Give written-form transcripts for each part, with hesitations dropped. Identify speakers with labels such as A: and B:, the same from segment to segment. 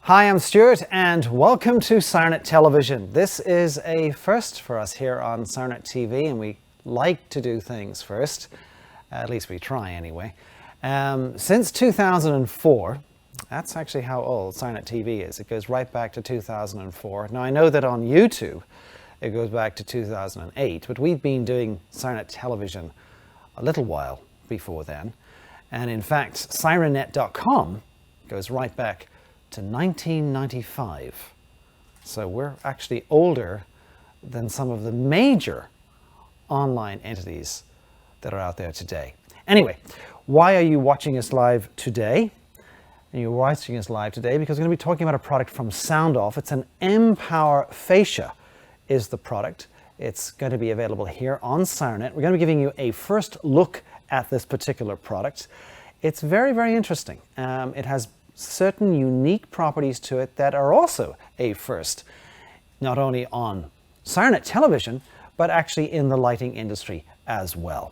A: Hi, I'm Stuart and welcome to Sirennet Television. This is a first for us here on Sirennet TV, and we like to do things first. At least we try anyway. Since 2004, that's actually how old Sirennet TV is. It goes right back to 2004. Now I know that on YouTube it goes back to 2008, but we've been doing Sirennet Television a little while before then. And in fact, Sirennet.com goes right back to 1995. So we're actually older than some of the major online entities that are out there today. Anyway, why are you watching us live today? And you're watching us live today because we're going to be talking about a product from SoundOff. It's an M-Power Fascia is the product. It's going to be available here on Sirennet. We're going to be giving you a first look at this particular product. It's very, very interesting. It has certain unique properties to it that are also a first, not only on Sirennet Television, but actually in the lighting industry as well.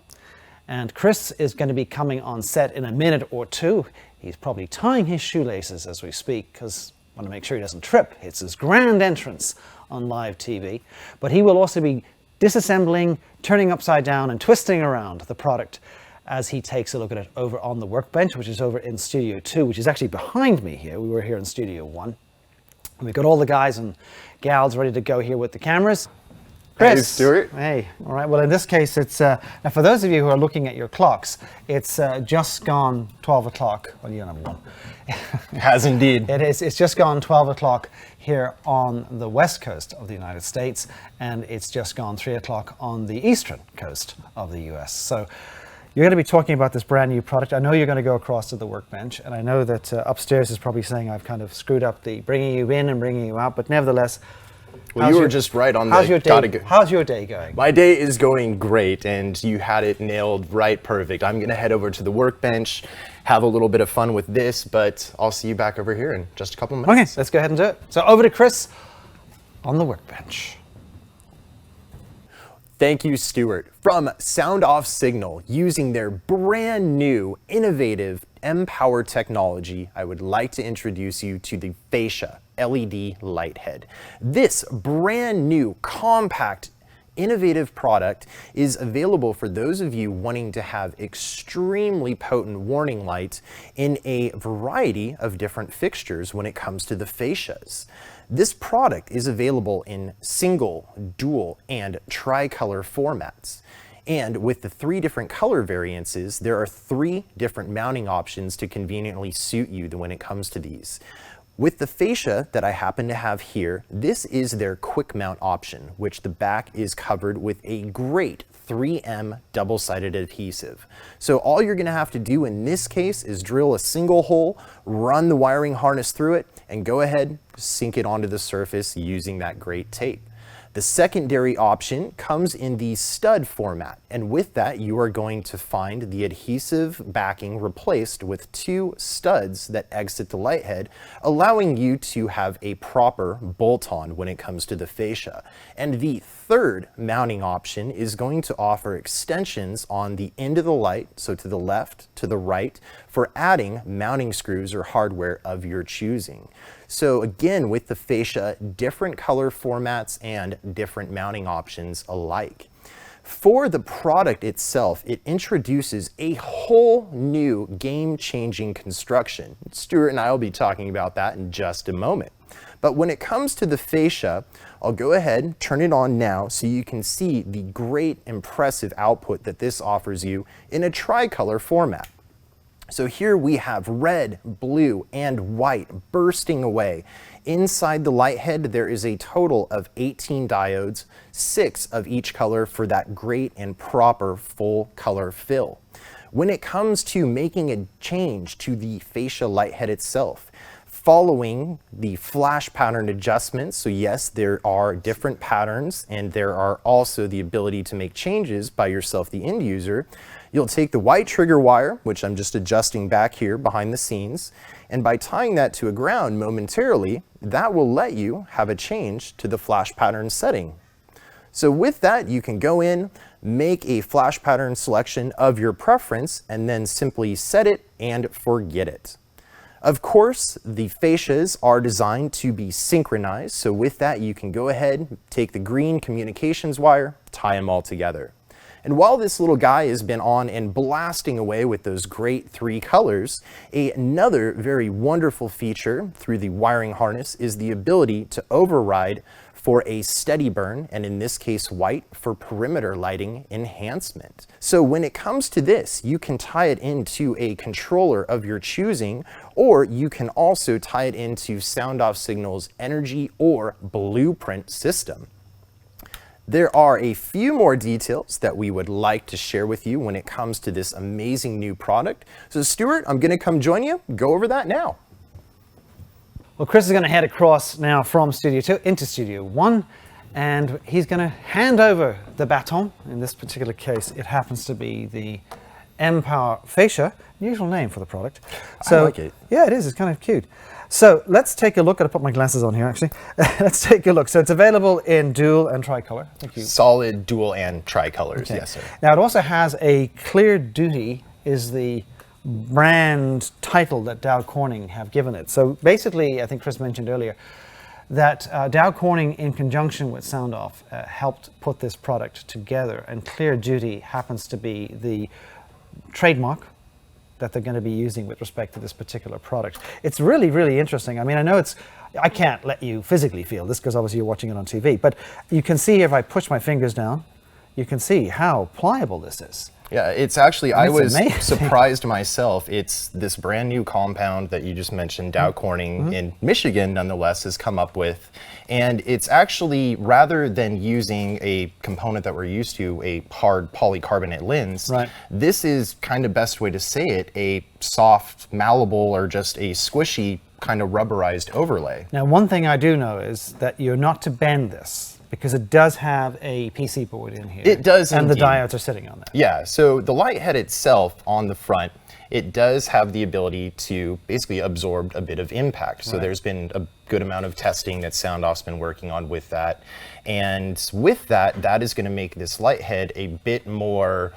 A: And Chris is going to be coming on set in a minute or two. He's probably tying his shoelaces as we speak because I want to make sure he doesn't trip. It's his grand entrance on live TV. But he will also be disassembling, turning upside down and twisting around the product as he takes a look at it over on the workbench, which is over in Studio 2, which is actually behind me here. We were here in Studio 1. And we've got all the guys and gals ready to go here with the cameras. Chris.
B: Hey, Stuart.
A: Hey. All right. Well, in this case, it's now for those of you who are looking at your clocks, it's just gone 12 o'clock. Well, you number one.
B: Has indeed.
A: It is. It's just gone 12 o'clock here on the west coast of the United States, and it's just gone 3 o'clock on the eastern coast of the U.S. So you're going to be talking about this brand new product. I know you're going to go across to the workbench, and I know that upstairs is probably saying I've kind of screwed up the bringing you in and bringing you out, but nevertheless.
B: Well, you were just right on the.
A: How's your day going?
B: My day is going great, and you had it nailed right perfect. I'm going to head over to the workbench, have a little bit of fun with this, but I'll see you back over here in just a couple of minutes.
A: Okay, let's go ahead and do it. So over to Chris on the workbench.
B: Thank you, Stuart. From SoundOff Signal, using their brand new, innovative M-Power technology, I would like to introduce you to the Fascia LED light head. This brand new, compact, innovative product is available for those of you wanting to have extremely potent warning lights in a variety of different fixtures when it comes to the fascias. This product is available in single, dual, and tricolor formats. And with the 3 different color variances, there are 3 different mounting options to conveniently suit you when it comes to these. With the fascia that I happen to have here, this is their quick mount option, which the back is covered with a great 3M double-sided adhesive. So all you're gonna have to do in this case is drill a single hole, run the wiring harness through it, and go ahead, sink it onto the surface using that great tape. The secondary option comes in the stud format, and with that you are going to find the adhesive backing replaced with 2 studs that exit the light head, allowing you to have a proper bolt-on when it comes to the fascia. And the third mounting option is going to offer extensions on the end of the light, so to the left, to the right, for adding mounting screws or hardware of your choosing. So again, with the fascia, different color formats and different mounting options alike. For the product itself, it introduces a whole new game-changing construction. Stuart and I will be talking about that in just a moment. But when it comes to the fascia, I'll go ahead and turn it on now so you can see the great impressive output that this offers you in a tricolor format. So here we have red, blue, and white bursting away. Inside the light head, there is a total of 18 diodes, 6 of each color for that great and proper full color fill. When it comes to making a change to the fascia light head itself, following the flash pattern adjustments, so yes, there are different patterns and there are also the ability to make changes by yourself, the end user. You'll take the white trigger wire, which I'm just adjusting back here behind the scenes, and by tying that to a ground momentarily, that will let you have a change to the flash pattern setting. So with that, you can go in, make a flash pattern selection of your preference, and then simply set it and forget it. Of course, the fascias are designed to be synchronized, so with that you can go ahead, take the green communications wire, tie them all together. And while this little guy has been on and blasting away with those great 3 colors, another very wonderful feature through the wiring harness is the ability to override for a steady burn, and in this case white, for perimeter lighting enhancement. So when it comes to this, you can tie it into a controller of your choosing, or you can also tie it into Sound Off Signal's energy or blueprint system. There are a few more details that we would like to share with you when it comes to this amazing new product. So Stuart, I'm going to come join you, go over that now.
A: Well, Chris is going to head across now from Studio 2 into Studio 1, and he's going to hand over the baton. In this particular case, it happens to be the M-Power Fascia, unusual name for the product. So,
B: I like it.
A: Yeah, it is. It's kind of cute. So let's take a look. I'll put my glasses on here, actually. Let's take a look. So it's available in dual and tricolor. Thank you.
B: Solid, dual, and tricolors,
A: Okay.
B: yes, sir.
A: Now, it also has a Clear Duty is the brand title that Dow Corning have given it. So basically, I think Chris mentioned earlier that Dow Corning, in conjunction with Sound Off, helped put this product together, and Clear Duty happens to be the trademark that they're going to be using with respect to this particular product. It's really, really interesting. I mean, I know I can't let you physically feel this because obviously you're watching it on TV, but you can see if I push my fingers down, you can see how pliable this is.
B: Yeah, it's actually, I was
A: amazing.
B: surprised myself. It's this brand new compound that you just mentioned, Dow Corning in Michigan, nonetheless, has come up with. And it's actually, rather than using a component that we're used to, a hard polycarbonate lens,
A: Right.
B: this is kind of best way to say it, a soft, malleable, or just a squishy kind of rubberized overlay.
A: Now, one thing I do know is that you're not to bend this, because it does have a PC board in here.
B: It does,
A: and
B: indeed.
A: the diodes are sitting on that.
B: Yeah, so the light head itself on the front, it does have the ability to basically absorb a bit of impact. So there's been a good amount of testing that Sound Off's been working on with that. And with that, that is going to make this light head a bit more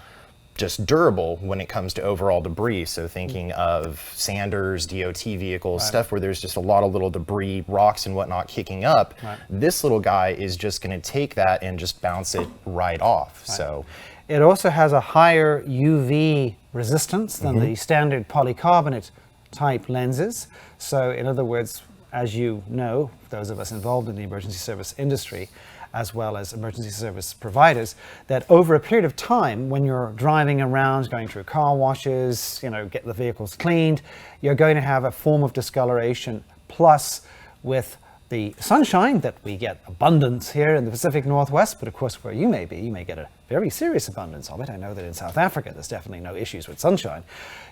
B: just durable when it comes to overall debris. So thinking of Sanders, DOT vehicles, stuff where there's just a lot of little debris, rocks and whatnot kicking up. This little guy is just going to take that and just bounce it right off. So
A: it also has a higher UV resistance than the standard polycarbonate type lenses. So in other words, as you know, those of us involved in the emergency service industry, as well as emergency service providers, that over a period of time, when you're driving around, going through car washes, get the vehicles cleaned, you're going to have a form of discoloration. Plus, with the sunshine that we get abundance here in the Pacific Northwest, but of course where you may be, you may get a very serious abundance of it. I know that in South Africa there's definitely no issues with sunshine.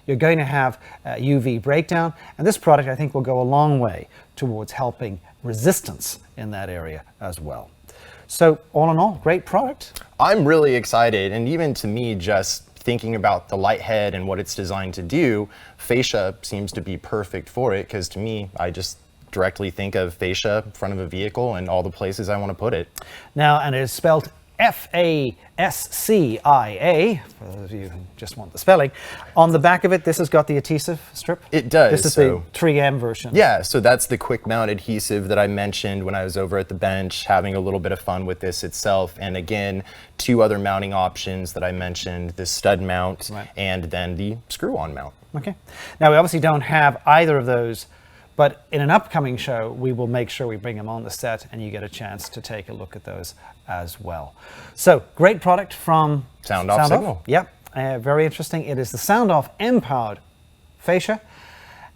A: You're going to have UV breakdown, and this product I think will go a long way towards helping resistance in that area as well. So all in all, great product.
B: I'm really excited, and even to me, just thinking about the light head and what it's designed to do, fascia seems to be perfect for it, because to me, I just directly think of fascia in front of a vehicle and all the places I want to put it.
A: Now, and it is spelled Fascia, for those of you who just want the spelling. On the back of it, this has got the adhesive strip.
B: It does.
A: This is the 3M version.
B: Yeah, so that's the quick mount adhesive that I mentioned when I was over at the bench, having a little bit of fun with this itself. And again, 2 other mounting options that I mentioned, the stud mount and then the screw-on mount.
A: Okay. Now, we obviously don't have either of those, but in an upcoming show, we will make sure we bring them on the set and you get a chance to take a look at those as well. So, great product from
B: Sound Off Signal.
A: Yep, very interesting. It is the Sound Off M-Powered Fascia,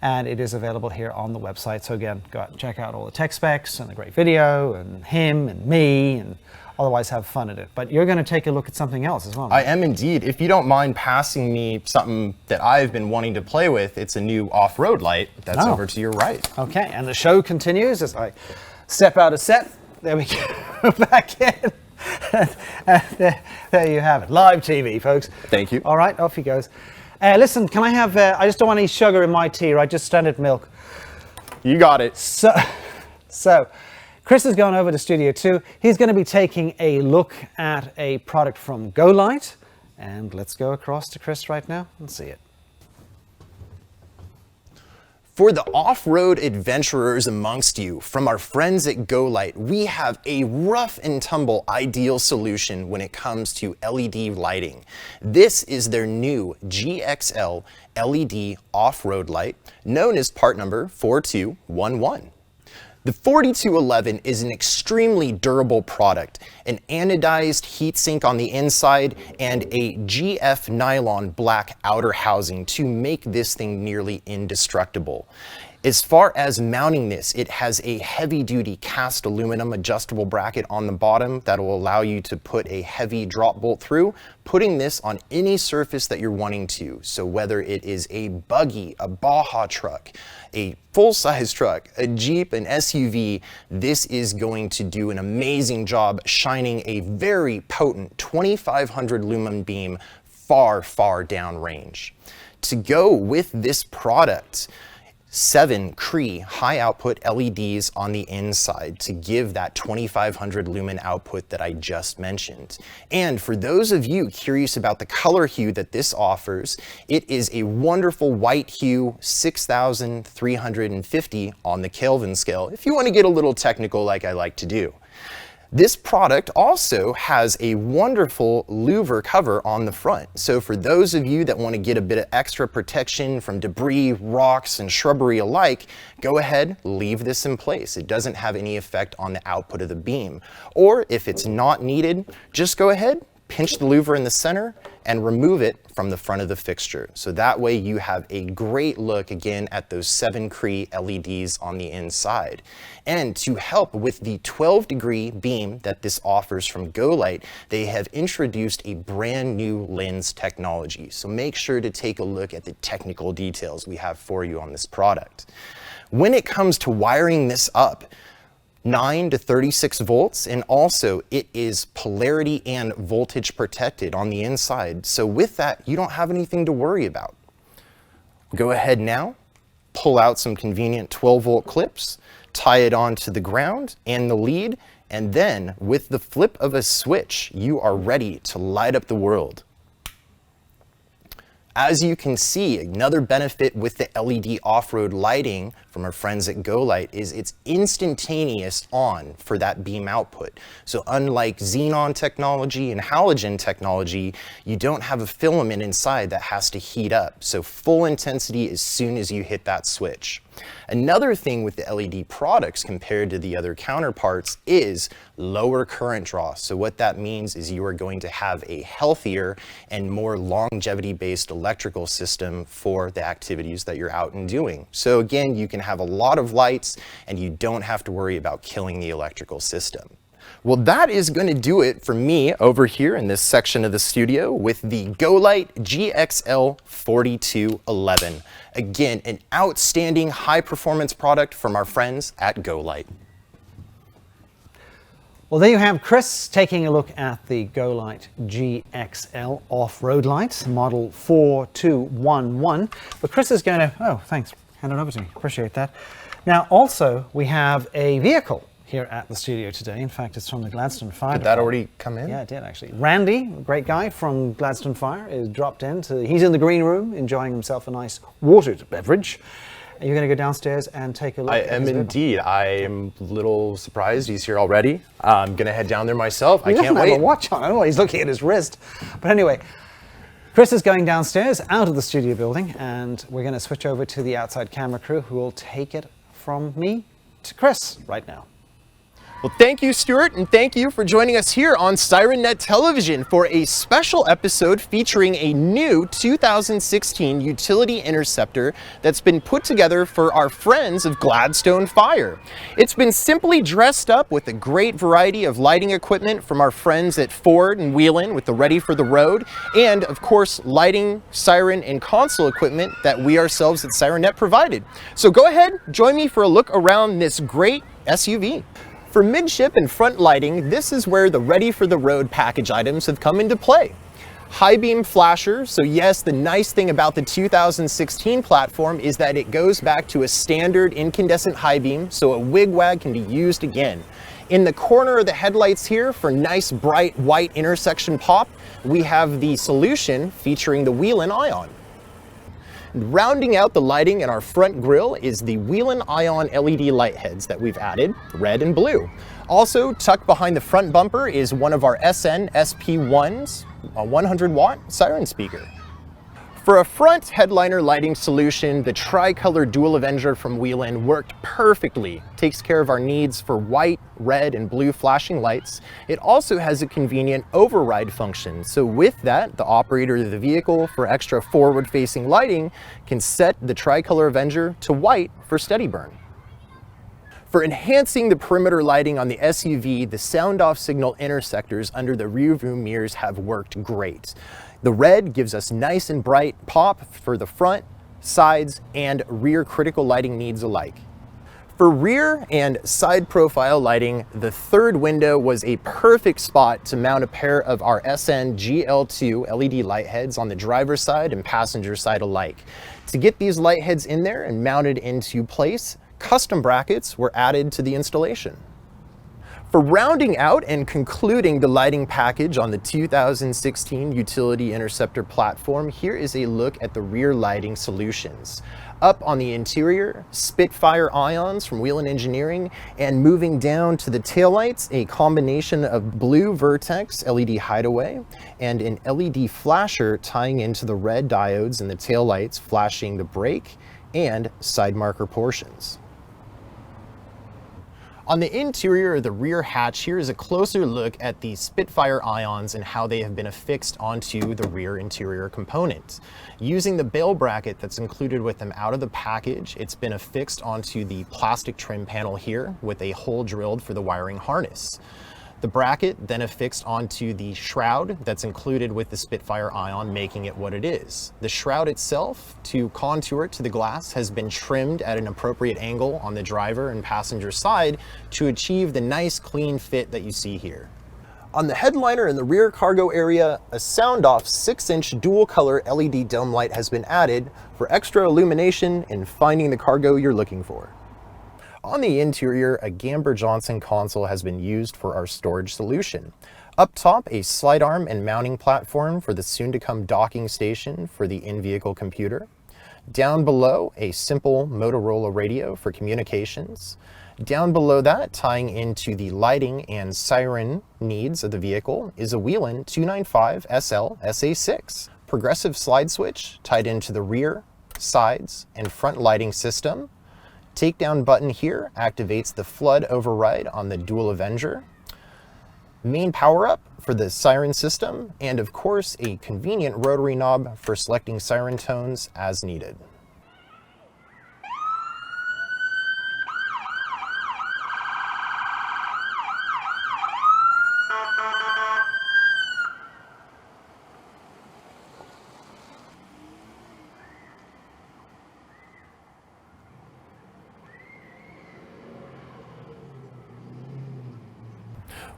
A: and it is available here on the website. So again, go out and check out all the tech specs and the great video and him and me, and otherwise have fun at it. But you're going to take a look at something else as well.
B: I am indeed. If you don't mind passing me something that I've been wanting to play with, it's a new off-road light that's over to your right.
A: Okay, and the show continues as I step out of set. There we go, back in. There you have it, live TV, folks.
B: Thank you.
A: All right, off he goes. Listen, can I have, I just don't want any sugar in my tea, right? Just standard milk.
B: You got it.
A: So Chris has gone over to Studio 2. He's going to be taking a look at a product from GoLight. And let's go across to Chris right now and see it.
B: For the off-road adventurers amongst you, from our friends at GoLight, we have a rough and tumble ideal solution when it comes to LED lighting. This is their new GXL LED off-road light, known as part number 4211. The 4211 is an extremely durable product, an anodized heatsink on the inside and a GF nylon black outer housing to make this thing nearly indestructible. As far as mounting this, it has a heavy-duty cast aluminum adjustable bracket on the bottom that will allow you to put a heavy drop bolt through, putting this on any surface that you're wanting to. So whether it is a buggy, a Baja truck, a full-size truck, a Jeep, an SUV, this is going to do an amazing job shining a very potent 2500 lumen beam far, far downrange. To go with this product, 7 Cree high output LEDs on the inside to give that 2500 lumen output that I just mentioned. And for those of you curious about the color hue that this offers, it is a wonderful white hue, 6350 on the Kelvin scale, if you want to get a little technical like I like to do. This product also has a wonderful louver cover on the front. So for those of you that want to get a bit of extra protection from debris, rocks, and shrubbery alike, go ahead, leave this in place. It doesn't have any effect on the output of the beam. Or if it's not needed, just go ahead, pinch the louver in the center and remove it from the front of the fixture. So that way you have a great look again at those 7 Cree LEDs on the inside. And to help with the 12-degree beam that this offers from GoLight, they have introduced a brand new lens technology. So make sure to take a look at the technical details we have for you on this product. When it comes to wiring this up, 9 to 36 volts, and also it is polarity and voltage protected on the inside. So with that, you don't have anything to worry about. Go ahead now, pull out some convenient 12-volt clips, tie it onto the ground and the lead, and then with the flip of a switch, you are ready to light up the world. As you can see, another benefit with the LED off-road lighting from our friends at GoLight is it's instantaneous on for that beam output. So unlike xenon technology and halogen technology, you don't have a filament inside that has to heat up. So full intensity as soon as you hit that switch. Another thing with the LED products compared to the other counterparts is lower current draw. So what that means is you are going to have a healthier and more longevity-based electrical system for the activities that you're out and doing. So again, you can have a lot of lights and you don't have to worry about killing the electrical system. Well, that is going to do it for me over here in this section of the studio with the GoLight GXL 4211. Again, an outstanding high-performance product from our friends at GoLight.
A: Well, there you have Chris taking a look at the GoLight GXL off-road light, model 4211. But Chris is going to, oh, thanks, hand it over to me, appreciate that. Now, also, we have a vehicle here at the studio today. In fact, it's from the Gladstone Fire.
B: Did that already come in?
A: Yeah, it did actually. Randy, a great guy from Gladstone Fire, is dropped in. He's in the green room enjoying himself a nice watered beverage. You're going to go downstairs and take a look.
B: I am indeed. I am a little surprised he's here already. I'm going to head down there myself. I can't wait.
A: He doesn't have a watch on. I don't know. He's looking at his wrist. But anyway, Chris is going downstairs out of the studio building, and we're going to switch over to the outside camera crew who will take it from me to Chris right now.
B: Well, thank you, Stuart, and thank you for joining us here on Sirennet Television for a special episode featuring a new 2016 utility interceptor that's been put together for our friends of Gladstone Fire. It's been simply dressed up with a great variety of lighting equipment from our friends at Ford and Wheelan with the Ready for the Road, and of course, lighting, siren, and console equipment that we ourselves at Sirennet provided. So go ahead, join me for a look around this great SUV. For midship and front lighting, this is where the Ready for the Road package items have come into play. High beam flasher, so yes, the nice thing about the 2016 platform is that it goes back to a standard incandescent high beam, so a wigwag can be used again. In the corner of the headlights here, for nice bright white intersection pop, we have the solution featuring the Wheelan Ion. Rounding out the lighting in our front grille is the Whelen Ion LED light heads that we've added, red and blue. Also tucked behind the front bumper is one of our SN SP1s, a 100-watt siren speaker. For a front headliner lighting solution, the tricolor Dual Avenger from Whelen worked perfectly. Takes care of our needs for white, red, and blue flashing lights. It also has a convenient override function. So with that, the operator of the vehicle, for extra forward-facing lighting, can set the tricolor Avenger to white for steady burn. For enhancing the perimeter lighting on the SUV, the sound-off signal intersectors under the rear-view mirrors have worked great. The red gives us nice and bright pop for the front, sides, and rear critical lighting needs alike. For rear and side profile lighting, the third window was a perfect spot to mount a pair of our SN GL2 LED light heads on the driver's side and passenger side alike. To get these light heads in there and mounted into place, custom brackets were added to the installation. For rounding out and concluding the lighting package on the 2016 Utility Interceptor platform, here is a look at the rear lighting solutions. Up on the interior, Spitfire ions from Whelen Engineering, and moving down to the taillights, a combination of blue Vertex LED hideaway and an LED flasher tying into the red diodes in the taillights, flashing the brake and side marker portions. On the interior of the rear hatch, here is a closer look at the Spitfire ions and how they have been affixed onto the rear interior component. Using the bail bracket that's included with them out of the package, it's been affixed onto the plastic trim panel here with a hole drilled for the wiring harness. The bracket then affixed onto the shroud that's included with the Spitfire Ion, making it what it is. The shroud itself, to contour it to the glass, has been trimmed at an appropriate angle on the driver and passenger side to achieve the nice clean fit that you see here. On the headliner in the rear cargo area, a sound-off 6-inch dual-color LED dome light has been added for extra illumination in finding the cargo you're looking for. On the interior, a Gamber-Johnson console has been used for our storage solution. Up top, a slide arm and mounting platform for the soon-to-come docking station for the in-vehicle computer. Down below, a simple Motorola radio for communications. Down below that, tying into the lighting and siren needs of the vehicle, is a Whelen 295 SL SA6. Progressive slide switch tied into the rear, sides, and front lighting system. Takedown button here activates the flood override on the Dual Avenger. Main power up for the siren system, and of course a convenient rotary knob for selecting siren tones as needed.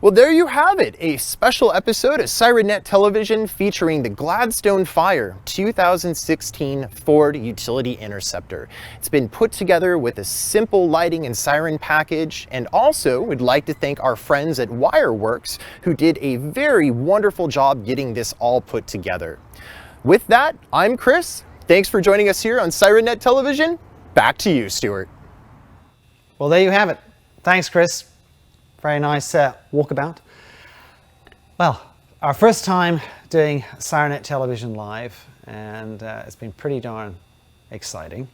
B: Well, there you have it, a special episode of Sirennet Television featuring the Gladstone Fire 2016 Ford Utility Interceptor. It's been put together with a simple lighting and siren package, and also would like to thank our friends at Wireworks who did a very wonderful job getting this all put together. With that, I'm Chris. Thanks for joining us here on Sirennet Television. Back to you, Stuart.
A: Well, there you have it. Thanks, Chris. Very nice walkabout. Well, our first time doing Sirennet Television live, and it's been pretty darn exciting.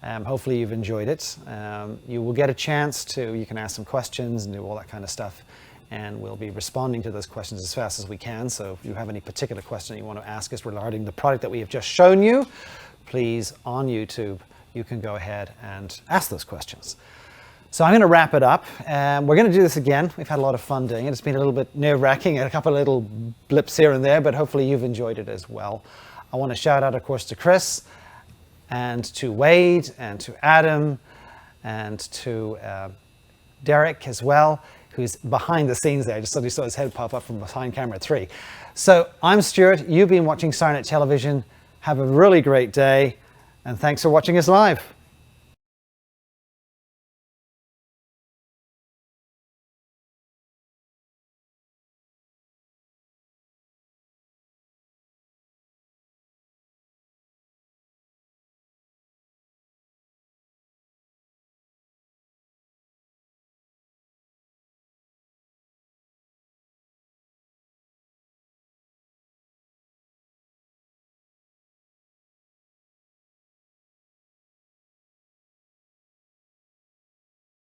A: Hopefully you've enjoyed it. You will get a chance to, you can ask some questions and do all that kind of stuff, and we'll be responding to those questions as fast as we can. So if you have any particular question you want to ask us regarding the product that we have just shown you, please, on YouTube, you can go ahead and ask those questions. So I'm going to wrap it up. We're going to do this again. We've had a lot of fun doing it. It's been a little bit nerve-wracking and a couple of little blips here and there, but hopefully you've enjoyed it as well. I want to shout out, of course, to Chris and to Wade and to Adam and to Derek as well, who's behind the scenes there. I just suddenly saw his head pop up from behind camera 3. So I'm Stuart. You've been watching Sirennet Television. Have a really great day, and thanks for watching us live.